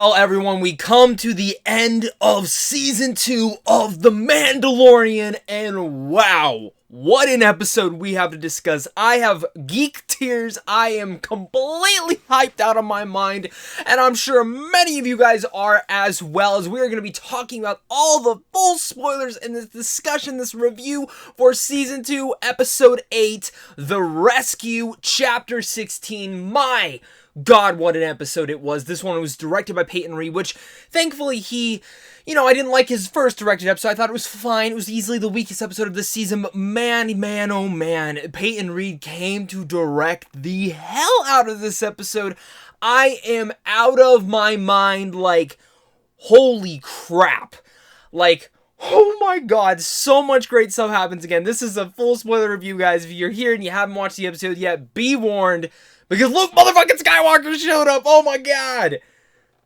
Well, everyone, we come to the end of Season 2 of The Mandalorian, and wow, what an episode we have to discuss. I have geek tears, I am completely hyped out of my mind, and I'm sure many of you guys are as well, as we are going to be talking about all the full spoilers in this discussion, this review for Season 2, Episode 8, The Rescue, Chapter 16. My God, what an episode it was. This one was directed by Peyton Reed, which thankfully I didn't like his first directed episode. I thought it was fine. It was easily the weakest episode of the season, but man, oh man, Peyton Reed came to direct the hell out of this episode. I am out of my mind, holy crap. Oh my God, so much great stuff happens again. This is a full spoiler review, guys. If you're here and you haven't watched the episode yet, be warned. Because Luke motherfucking Skywalker showed up! Oh my God!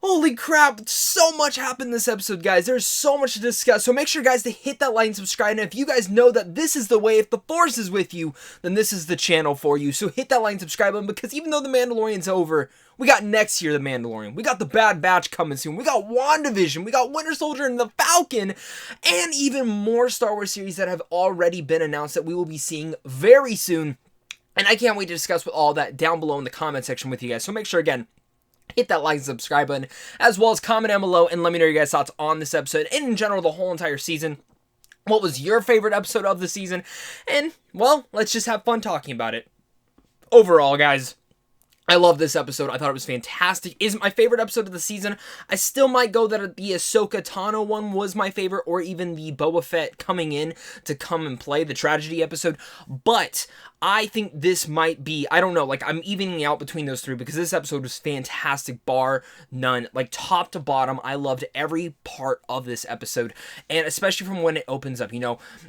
Holy crap, so much happened this episode, guys. There's so much to discuss. So make sure, guys, to hit that like and subscribe. And if you guys know that this is the way, if the Force is with you, then this is the channel for you. So hit that like and subscribe button, because even though The Mandalorian's over, we got next year The Mandalorian. We got The Bad Batch coming soon. We got WandaVision. We got Winter Soldier and The Falcon. And even more Star Wars series that have already been announced that we will be seeing very soon. And I can't wait to discuss all that down below in the comment section with you guys. So make sure, again, hit that like and subscribe button, as well as comment down below and let me know your guys' thoughts on this episode and in general the whole entire season. What was your favorite episode of the season? And, well, let's just have fun talking about it. Overall, guys, I love this episode. I thought it was fantastic. Is it my favorite episode of the season? I still might go that the Ahsoka Tano one was my favorite, or even the Boba Fett coming in to come and play, the tragedy episode. But I think this might be, I don't know, I'm evening out between those three, because this episode was fantastic, bar none. Top to bottom, I loved every part of this episode, and especially from when it opens up.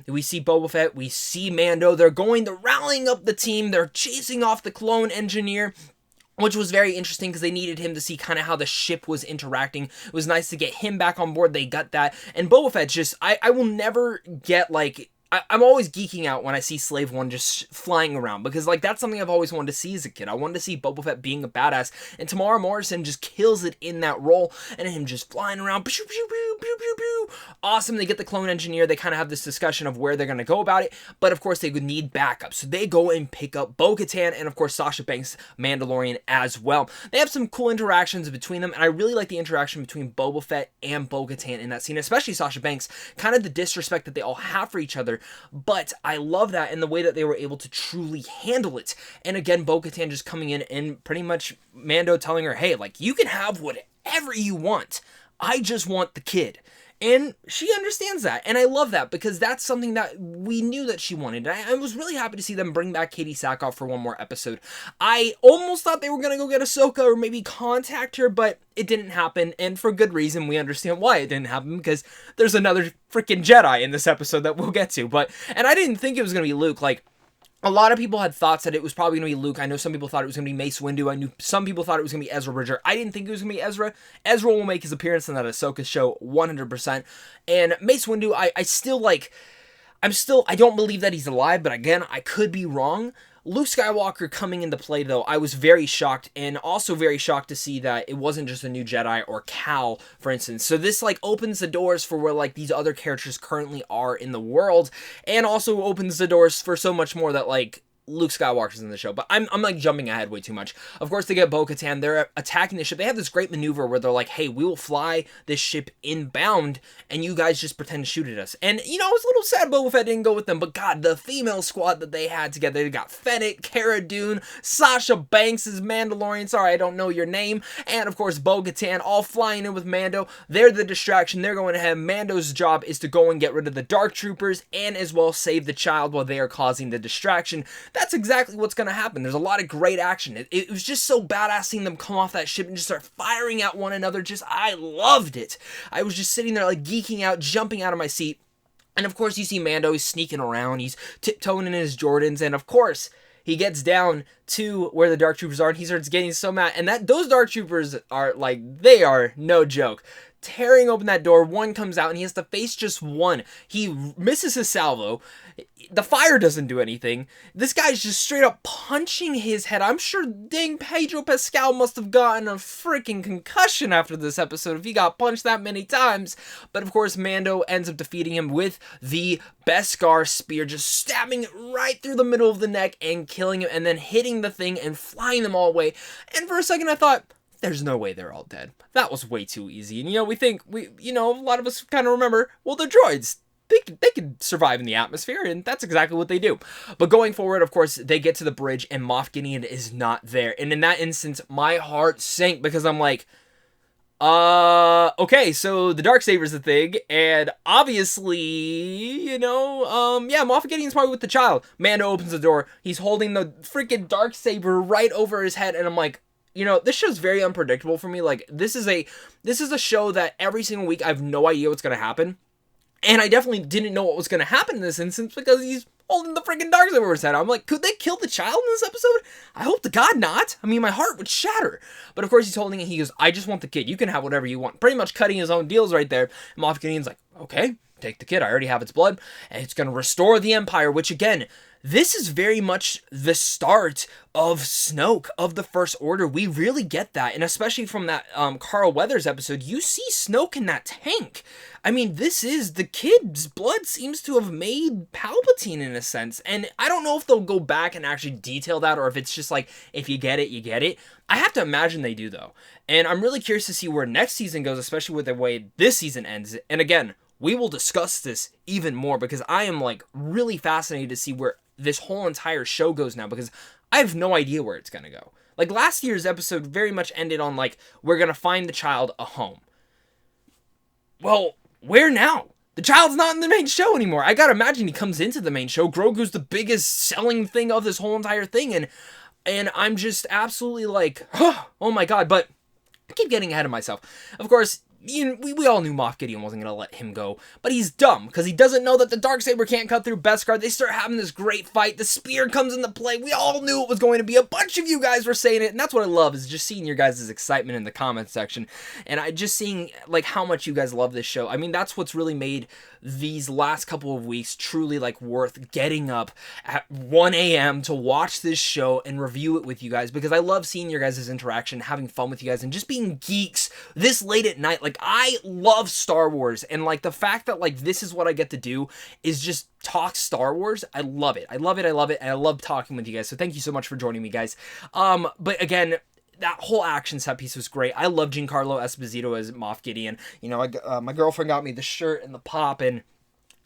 We see Boba Fett, we see Mando, they're rallying up the team, they're chasing off the clone engineer, which was very interesting because they needed him to see kind of how the ship was interacting. It was nice to get him back on board. They got that. And Boba Fett just, I will never get, I'm always geeking out when I see Slave One just flying around, because that's something I've always wanted to see as a kid. I wanted to see Boba Fett being a badass, and Tamara Morrison just kills it in that role, and him just flying around, pew, pew, pew, pew, pew, pew. Awesome. They get the clone engineer. They kind of have this discussion of where they're going to go about it, but of course they would need backup, so they go and pick up Bo-Katan and of course Sasha Banks, Mandalorian as well. They have some cool interactions between them, and I really like the interaction between Boba Fett and Bo-Katan in that scene, especially Sasha Banks, kind of the disrespect that they all have for each other. But I love that and the way that they were able to truly handle it. And again, Bo-Katan just coming in and pretty much Mando telling her, hey, you can have whatever you want. I just want the kid. And she understands that. And I love that, because that's something that we knew that she wanted. I was really happy to see them bring back Katie Sackhoff for one more episode. I almost thought they were going to go get Ahsoka or maybe contact her, but it didn't happen. And for good reason, we understand why it didn't happen, because there's another freaking Jedi in this episode that we'll get to. And I didn't think it was going to be Luke. A lot of people had thoughts that it was probably going to be Luke. I know some people thought it was going to be Mace Windu. I knew some people thought it was going to be Ezra Bridger. I didn't think it was going to be Ezra. Ezra will make his appearance in that Ahsoka show 100%. And Mace Windu, I don't believe that he's alive, but again, I could be wrong. Luke Skywalker coming into play, though, I was very shocked, and also very shocked to see that it wasn't just a new Jedi or Cal, for instance. So this, opens the doors for where, these other characters currently are in the world, and also opens the doors for so much more that, Luke Skywalker's in the show, but I'm jumping ahead way too much. Of course, they get Bo-Katan. They're attacking the ship. They have this great maneuver where they're like, hey, we will fly this ship inbound, and you guys just pretend to shoot at us. And, I was a little sad Boba Fett didn't go with them, but God, the female squad that they had together, they got Fennec, Cara Dune, Sasha Banks is Mandalorian, sorry, I don't know your name, and of course, Bo-Katan, all flying in with Mando. They're the distraction. They're going ahead. Mando's job is to go and get rid of the Dark Troopers, and as well save the child while they are causing the distraction. That's exactly what's going to happen. There's a lot of great action. It was just so badass seeing them come off that ship and just start firing at one another. I loved it. I was just sitting there geeking out, jumping out of my seat. And of course you see Mando, he's sneaking around, he's tiptoeing in his Jordans, and of course he gets down to where the Dark Troopers are and he starts getting so mad. And those Dark Troopers are they are no joke. tearing open that door. One comes out and he has to face just one. He misses his salvo. The fire doesn't do anything. This guy's just straight up punching his head. I'm sure dang Pedro Pascal must have gotten a freaking concussion after this episode if he got punched that many times. But of course, Mando ends up defeating him with the Beskar spear, just stabbing it right through the middle of the neck and killing him, and then hitting the thing and flying them all away. And for a second I thought, there's no way they're all dead. That was way too easy. And a lot of us kind of remember, well, they're droids. They can survive in the atmosphere, and that's exactly what they do. But going forward, of course, they get to the bridge, and Moff Gideon is not there. And in that instance, my heart sank, because I'm like, okay, so the Darksaber's the thing, and obviously, Moff Gideon's probably with the child. Mando opens the door, he's holding the freaking Darksaber right over his head, and I'm like, this show's very unpredictable for me. Like, this is a show that every single week I have no idea what's gonna happen. And I definitely didn't know what was going to happen in this instance because he's holding the freaking Darksaber over his head. I'm like, could they kill the child in this episode? I hope to God not. I mean, my heart would shatter. But of course, he's holding it. He goes, I just want the kid. You can have whatever you want. Pretty much cutting his own deals right there. And Moff Gideon's like, okay, take the kid. I already have its blood. And it's going to restore the Empire, which again, this is very much the start of Snoke, of the First Order. We really get that. And especially from that Carl Weathers episode, you see Snoke in that tank. I mean, the kid's blood seems to have made Palpatine in a sense. And I don't know if they'll go back and actually detail that, or if it's just like, if you get it, you get it. I have to imagine they do, though. And I'm really curious to see where next season goes, especially with the way this season ends. And again, we will discuss this even more, because I am like really fascinated to see where this whole entire show goes now, because I have no idea where it's gonna go. Like, last year's episode very much ended on like, we're gonna find the child a home. Well, where now? The child's not in the main show anymore. I gotta imagine he comes into the main show. Grogu's the biggest selling thing of this whole entire thing, and I'm just absolutely like, oh my god. But I keep getting ahead of myself. Of course, we all knew Moff Gideon wasn't going to let him go, but he's dumb, because he doesn't know that the Darksaber can't cut through Beskar. They start having this great fight. The spear comes into play. We all knew it was going to be. A bunch of you guys were saying it, and that's what I love, is just seeing your guys' excitement in the comment section, and I just seeing like how much you guys love this show. I mean, that's what's really made these last couple of weeks truly like worth getting up at 1 a.m. to watch this show and review it with you guys, because I love seeing your guys' interaction, having fun with you guys, and just being geeks this late at night. Like, I love Star Wars, and like the fact that like this is what I get to do is just talk Star Wars. I love it. I love it. I love it. And I love talking with you guys. So thank you so much for joining me, guys. But again, that whole action set piece was great. I love Giancarlo Esposito as Moff Gideon. My girlfriend got me the shirt and the pop, and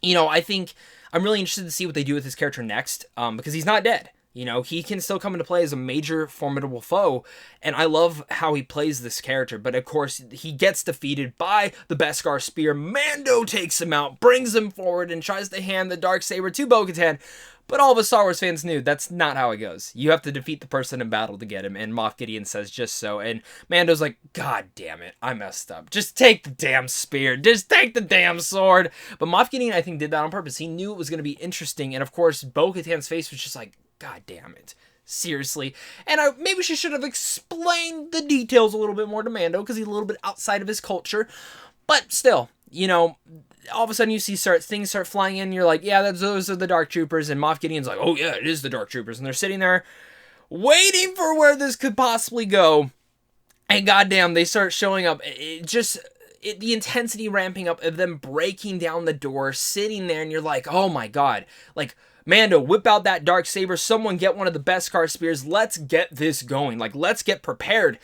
I think I'm really interested to see what they do with his character next, because he's not dead. He can still come into play as a major formidable foe, and I love how he plays this character. But of course, he gets defeated by the Beskar spear. Mando takes him out, brings him forward, and tries to hand the Darksaber to Bo-Katan. But all of us Star Wars fans knew that's not how it goes. You have to defeat the person in battle to get him, and Moff Gideon says just so, and Mando's like, God damn it, I messed up. Just take the damn spear. Just take the damn sword. But Moff Gideon, I think, did that on purpose. He knew it was going to be interesting, and of course, Bo-Katan's face was just like, God damn it. Seriously. And maybe she should have explained the details a little bit more to Mando, because he's a little bit outside of his culture. But still, all of a sudden you see things start flying in, you're like, yeah, those are the Dark Troopers, and Moff Gideon's like, oh yeah, it is the Dark Troopers, and they're sitting there waiting for where this could possibly go, and goddamn, they start showing up. The intensity ramping up of them breaking down the door, sitting there, and you're like, oh my god, like, Mando, whip out that Darksaber, someone get one of the Beskar spears, let's get this going, like, let's get prepared.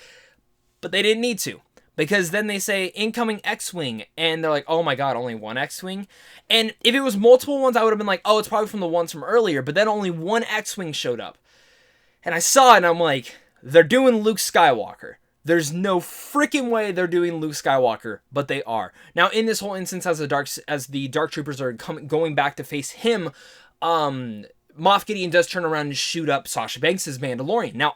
But they didn't need to. Because then they say, incoming X-Wing, and they're like, oh my god, only one X-Wing? And if it was multiple ones, I would have been like, oh, it's probably from the ones from earlier, but then only one X-Wing showed up. And I saw it, and I'm like, they're doing Luke Skywalker. There's no freaking way they're doing Luke Skywalker, but they are. Now, in this whole instance, as the Dark Troopers are going back to face him, Moff Gideon does turn around and shoot up Sasha Banks' Mandalorian. Now,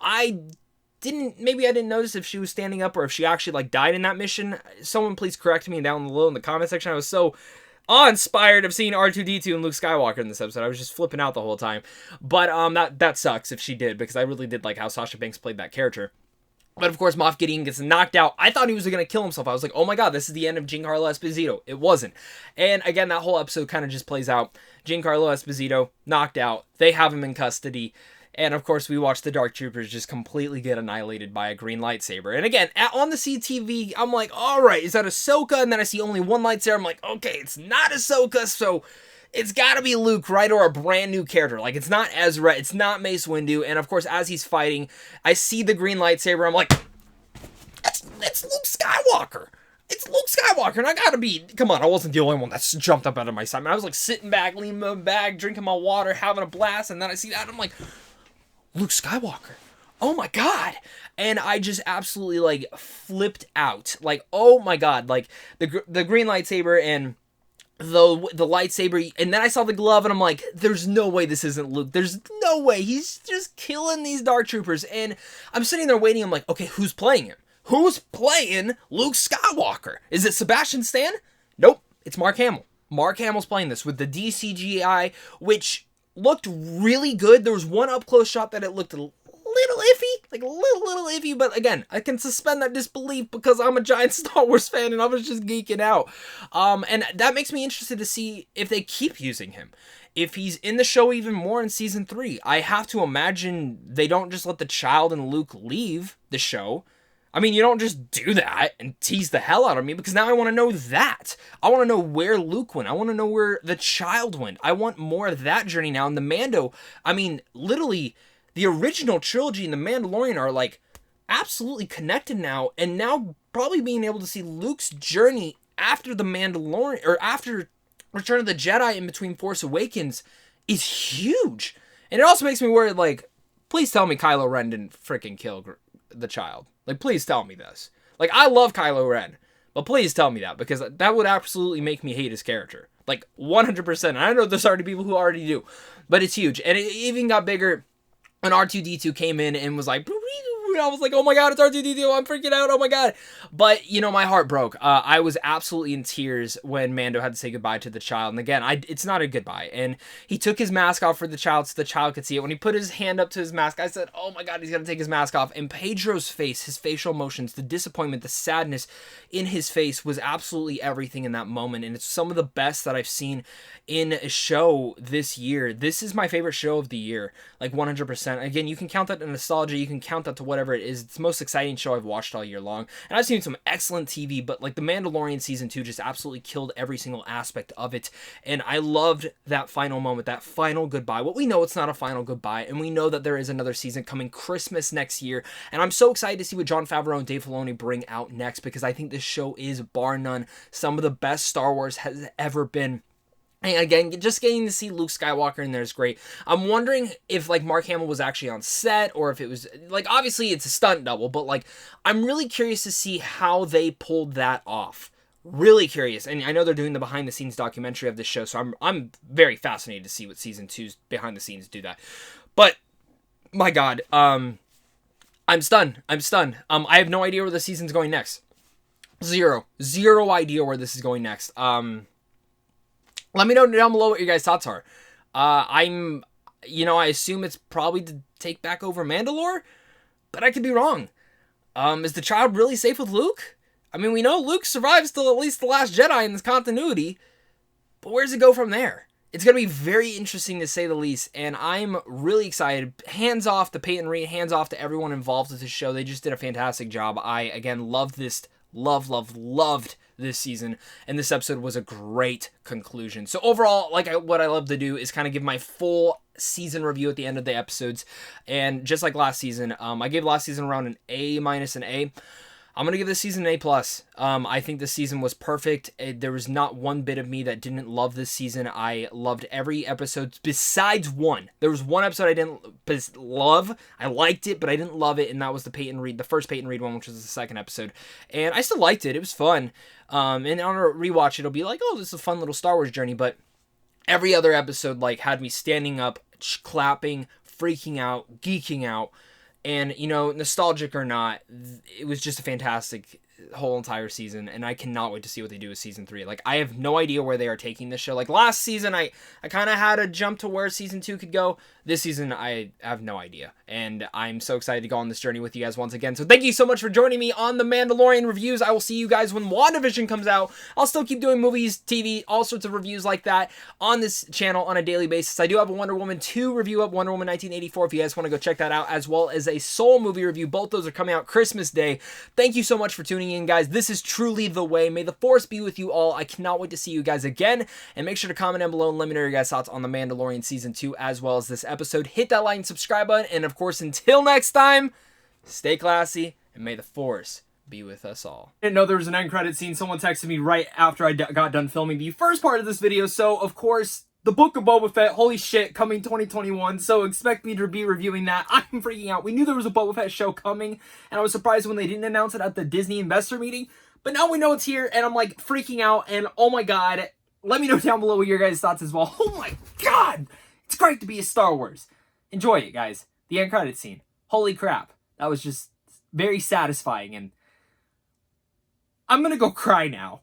maybe I didn't notice if she was standing up or if she actually like died in that mission. Someone please correct me down below in the comment section. I was so awe-inspired of seeing R2-D2 and Luke Skywalker in this episode. I was just flipping out the whole time. But that sucks if she did, because I really did like how Sasha Banks played that character. But of course, Moff Gideon gets knocked out. I thought he was going to kill himself. I was like, oh my god, this is the end of Giancarlo Esposito. It wasn't. And again, that whole episode kind of just plays out. Giancarlo Esposito, knocked out. They have him in custody. And of course, we watch the Dark Troopers just completely get annihilated by a green lightsaber. And again, on the CTV, I'm like, alright, is that Ahsoka? And then I see only one lightsaber. I'm like, okay, it's not Ahsoka, so it's gotta be Luke, right? Or a brand new character. Like, it's not Ezra, it's not Mace Windu. And of course, as he's fighting, I see the green lightsaber. I'm like, it's Luke Skywalker. It's Luke Skywalker. And I gotta be, come on, I wasn't the only one that's jumped up out of my side. I was like sitting back, leaning my back, drinking my water, having a blast. And then I see that, and I'm like, Luke Skywalker. Oh my god. And I just absolutely, like, flipped out. Like, oh my god. Like, the green lightsaber and the lightsaber, and then I saw the glove, and I'm like, there's no way this isn't Luke. There's no way. He's just killing these Dark Troopers. And I'm sitting there waiting. I'm like, okay, who's playing him? Who's playing Luke Skywalker? Is it Sebastian Stan? Nope. It's Mark Hamill. Mark Hamill's playing this with the DCGI, which looked really good. There was one up-close shot that it looked a little iffy, like a little iffy, but again, I can suspend that disbelief because I'm a giant Star Wars fan and I was just geeking out. And that makes me interested to see if they keep using him. If he's in the show even more in season 3, I have to imagine they don't just let the child and Luke leave the show. I mean, you don't just do that and tease the hell out of me, because now I want to know that. I want to know where Luke went. I want to know where the child went. I want more of that journey now. And the Mando, I mean, literally, the original trilogy and the Mandalorian are, like, absolutely connected now. And now probably being able to see Luke's journey after the Mandalorian, or after Return of the Jedi in between Force Awakens, is huge. And it also makes me worried, like, please tell me Kylo Ren didn't freaking kill the child. Like, please tell me this. Like, I love Kylo Ren, but please tell me that, because that would absolutely make me hate his character. Like, 100%. And I know there's already people who already do, but it's huge. And it even got bigger when R2-D2 came in and was like, I was like, oh my god, it's R2-D2, I'm freaking out, oh my god. But, you know, my heart broke. I was absolutely in tears when Mando had to say goodbye to the child. And again, it's not a goodbye. And he took his mask off for the child so the child could see it. When he put his hand up to his mask, I said, oh my god, he's going to take his mask off. And Pedro's face, his facial emotions, the disappointment, the sadness in his face was absolutely everything in that moment. And it's some of the best that I've seen in a show this year. This is my favorite show of the year, like 100%. Again, you can count that to nostalgia, you can count that to whatever it is. It's the most exciting show I've watched all year long. And I've seen some excellent TV, but like The Mandalorian Season 2 just absolutely killed every single aspect of it. And I loved that final moment, that final goodbye. What we know, it's not a final goodbye, and we know that there is another season coming Christmas next year. And I'm so excited to see what Jon Favreau and Dave Filoni bring out next, because I think this show is, bar none, some of the best Star Wars has ever been. And again, just getting to see Luke Skywalker in there is great. I'm wondering if, like, Mark Hamill was actually on set, or if it was, like, obviously it's a stunt double, but, like, I'm really curious to see how they pulled that off. Really curious. And I know they're doing the behind-the-scenes documentary of this show, so I'm very fascinated to see what Season 2's behind-the-scenes do that. But, my god, I'm stunned. I have no idea where the season's going next. Zero idea where this is going next. Let me know down below what your guys' thoughts are. I assume it's probably to take back over Mandalore, but I could be wrong. Is the child really safe with Luke? I mean, we know Luke survives till at least The Last Jedi in this continuity, but where does it go from there? It's going to be very interesting, to say the least, and I'm really excited. Hands off to Peyton Reed, hands off to everyone involved with this show. They just did a fantastic job. I, again, loved this, loved this season, and this episode was a great conclusion. So overall, what I love to do is kind of give my full season review at the end of the episodes, and just like last season, I gave last season around an A- and A. I'm going to give this season an A+. I think this season was perfect. There was not one bit of me that didn't love this season. I loved every episode besides one. There was one episode I didn't love. I liked it, but I didn't love it, and that was the first Peyton Reed one, which was the second episode. And I still liked it. It was fun. And on a rewatch, it'll be like, oh, this is a fun little Star Wars journey. But every other episode, like, had me standing up, clapping, freaking out, geeking out. And, nostalgic or not, it was just a fantastic whole entire season, and I cannot wait to see what they do with season 3. Like, I have no idea where they are taking this show. Like, last season, I kind of had a jump to where season 2 could go. This season, I have no idea, and I'm so excited to go on this journey with you guys once again. So thank you so much for joining me on the Mandalorian reviews. I will see you guys when WandaVision comes out. I'll still keep doing movies, TV, all sorts of reviews like that on this channel on a daily basis. I do have a Wonder Woman 2 review up, Wonder Woman 1984, if you guys want to go check that out, as well as a Soul movie review. Both those are coming out Christmas Day. Thank you so much for tuning in, guys. This is truly the way. May the Force be with you all. I cannot wait to see you guys again, and make sure to comment down below and let me know your guys' thoughts on The Mandalorian Season 2 as well as this episode. Hit that like and subscribe button, and of course, until next time, stay classy, and may the Force be with us all. I didn't know there was an end credit scene. Someone texted me right after I got done filming the first part of this video, so of course, the Book of Boba Fett, holy shit, coming 2021, so expect me to be reviewing that. I'm freaking out. We knew there was a Boba Fett show coming, and I was surprised when they didn't announce it at the Disney investor meeting, but now we know it's here, and I'm like freaking out, and oh my god, let me know down below what your guys' thoughts as well. Oh my god, it's great to be a Star Wars. Enjoy it, guys. The end credit scene. Holy crap. That was just very satisfying, and I'm gonna go cry now.